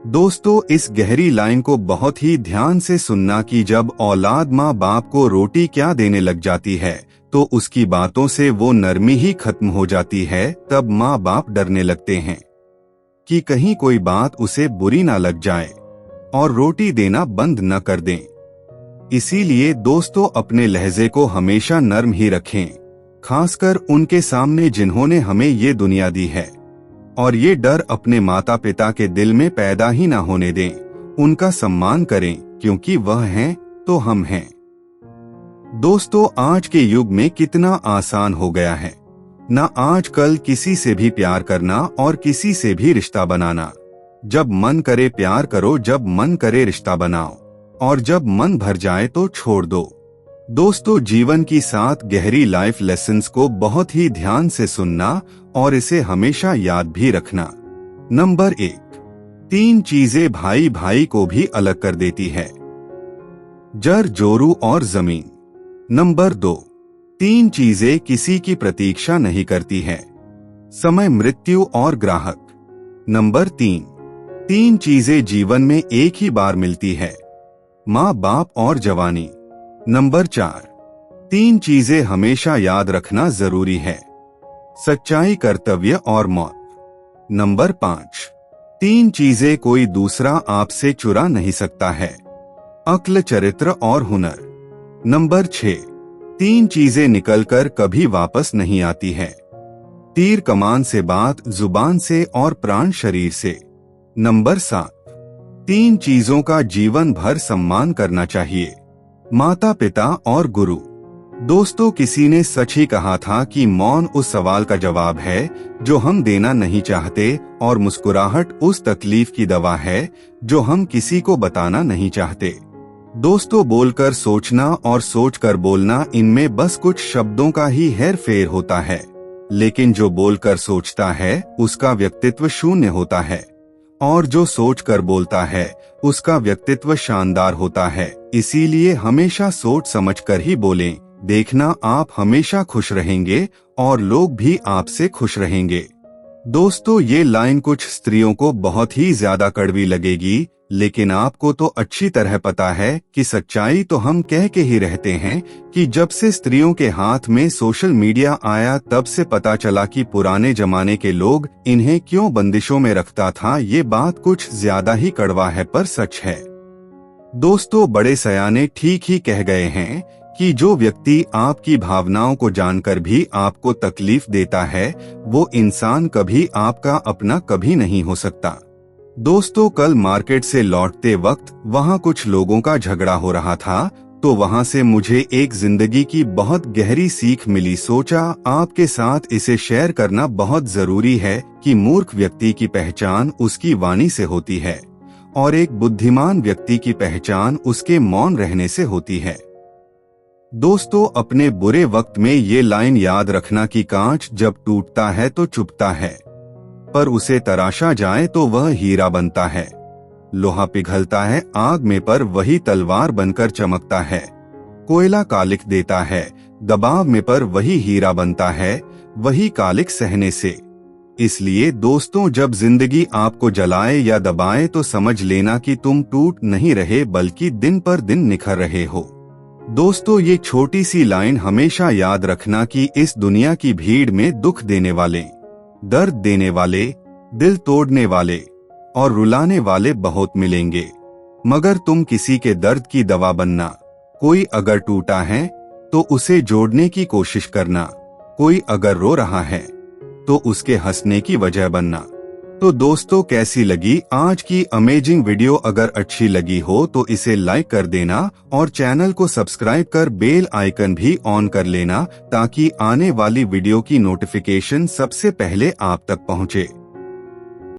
दोस्तों, इस गहरी लाइन को बहुत ही ध्यान से सुनना कि जब औलाद माँ बाप को रोटी क्या देने लग जाती है तो उसकी बातों से वो नरमी ही खत्म हो जाती है। तब माँ बाप डरने लगते हैं कि कहीं कोई बात उसे बुरी ना लग जाए और रोटी देना बंद न कर दें। इसीलिए दोस्तों, अपने लहजे को हमेशा नर्म ही रखें, खासकर उनके सामने जिन्होंने हमें ये दुनिया दी है। और ये डर अपने माता पिता के दिल में पैदा ही ना होने दें। उनका सम्मान करें, क्योंकि वह हैं तो हम हैं। दोस्तों, आज के युग में कितना आसान हो गया है ना आजकल किसी से भी प्यार करना और किसी से भी रिश्ता बनाना। जब मन करे प्यार करो, जब मन करे रिश्ता बनाओ, और जब मन भर जाए तो छोड़ दो। दोस्तों, जीवन की 7 गहरी लाइफ लेसन्स को बहुत ही ध्यान से सुनना और इसे हमेशा याद भी रखना। नंबर 1, 3 चीजें भाई भाई को भी अलग कर देती है। जर, जोरू और जमीन। नंबर 2, 3 चीजें किसी की प्रतीक्षा नहीं करती है। समय, मृत्यु और ग्राहक। नंबर 3 चीजें जीवन में एक ही बार मिलती है। माँ बाप और जवानी। नंबर 4, 3 चीजें हमेशा याद रखना जरूरी है। सच्चाई, कर्तव्य और मौत। नंबर 5, 3 चीजें कोई दूसरा आपसे चुरा नहीं सकता है। अक्ल, चरित्र और हुनर। नंबर 6, 3 चीजें निकलकर कभी वापस नहीं आती है। तीर कमान से बात, जुबान से और प्राण शरीर से। नंबर 7, 3 चीजों का जीवन भर सम्मान करना चाहिए। माता पिता और गुरु। दोस्तों, किसी ने सच ही कहा था कि मौन उस सवाल का जवाब है जो हम देना नहीं चाहते, और मुस्कुराहट उस तकलीफ की दवा है जो हम किसी को बताना नहीं चाहते। दोस्तों, बोलकर सोचना और सोचकर बोलना, इनमें बस कुछ शब्दों का ही हेर फेर होता है। लेकिन जो बोलकर सोचता है उसका व्यक्तित्व शून्य होता है, और जो सोचकर बोलता है उसका व्यक्तित्व शानदार होता है। इसीलिए हमेशा सोच समझकर ही बोलें। देखना, आप हमेशा खुश रहेंगे और लोग भी आपसे खुश रहेंगे। दोस्तों, ये लाइन कुछ स्त्रियों को बहुत ही ज्यादा कड़वी लगेगी, लेकिन आपको तो अच्छी तरह पता है कि सच्चाई तो हम कह के ही रहते हैं कि जब से स्त्रियों के हाथ में सोशल मीडिया आया तब से पता चला कि पुराने जमाने के लोग इन्हें क्यों बंदिशों में रखता था। ये बात कुछ ज्यादा ही कड़वा है, पर सच है। दोस्तों, बड़े सयाने ठीक ही कह गए हैं कि जो व्यक्ति आपकी भावनाओं को जानकर भी आपको तकलीफ देता है, वो इंसान कभी आपका अपना कभी नहीं हो सकता। दोस्तों, कल मार्केट से लौटते वक्त वहाँ कुछ लोगों का झगड़ा हो रहा था, तो वहाँ से मुझे एक जिंदगी की बहुत गहरी सीख मिली। सोचा आपके साथ इसे शेयर करना बहुत जरूरी है कि मूर्ख व्यक्ति की पहचान उसकी वाणी से होती है, और एक बुद्धिमान व्यक्ति की पहचान उसके मौन रहने से होती है। दोस्तों, अपने बुरे वक्त में ये लाइन याद रखना कि कांच जब टूटता है तो चुभता है, पर उसे तराशा जाए तो वह हीरा बनता है। लोहा पिघलता है आग में, पर वही तलवार बनकर चमकता है। कोयला कालिख देता है दबाव में, पर वही हीरा बनता है वही कालिख सहने से। इसलिए दोस्तों, जब जिंदगी आपको जलाए या दबाए तो समझ लेना कि तुम टूट नहीं रहे, बल्कि दिन पर दिन निखर रहे हो। दोस्तों, ये छोटी सी लाइन हमेशा याद रखना कि इस दुनिया की भीड़ में दुख देने वाले, दर्द देने वाले, दिल तोड़ने वाले और रुलाने वाले बहुत मिलेंगे, मगर तुम किसी के दर्द की दवा बनना। कोई अगर टूटा है तो उसे जोड़ने की कोशिश करना। कोई अगर रो रहा है तो उसके हंसने की वजह बनना। तो दोस्तों, कैसी लगी आज की अमेजिंग वीडियो? अगर अच्छी लगी हो तो इसे लाइक कर देना और चैनल को सब्सक्राइब कर बेल आइकन भी ऑन कर लेना, ताकि आने वाली वीडियो की नोटिफिकेशन सबसे पहले आप तक पहुंचे।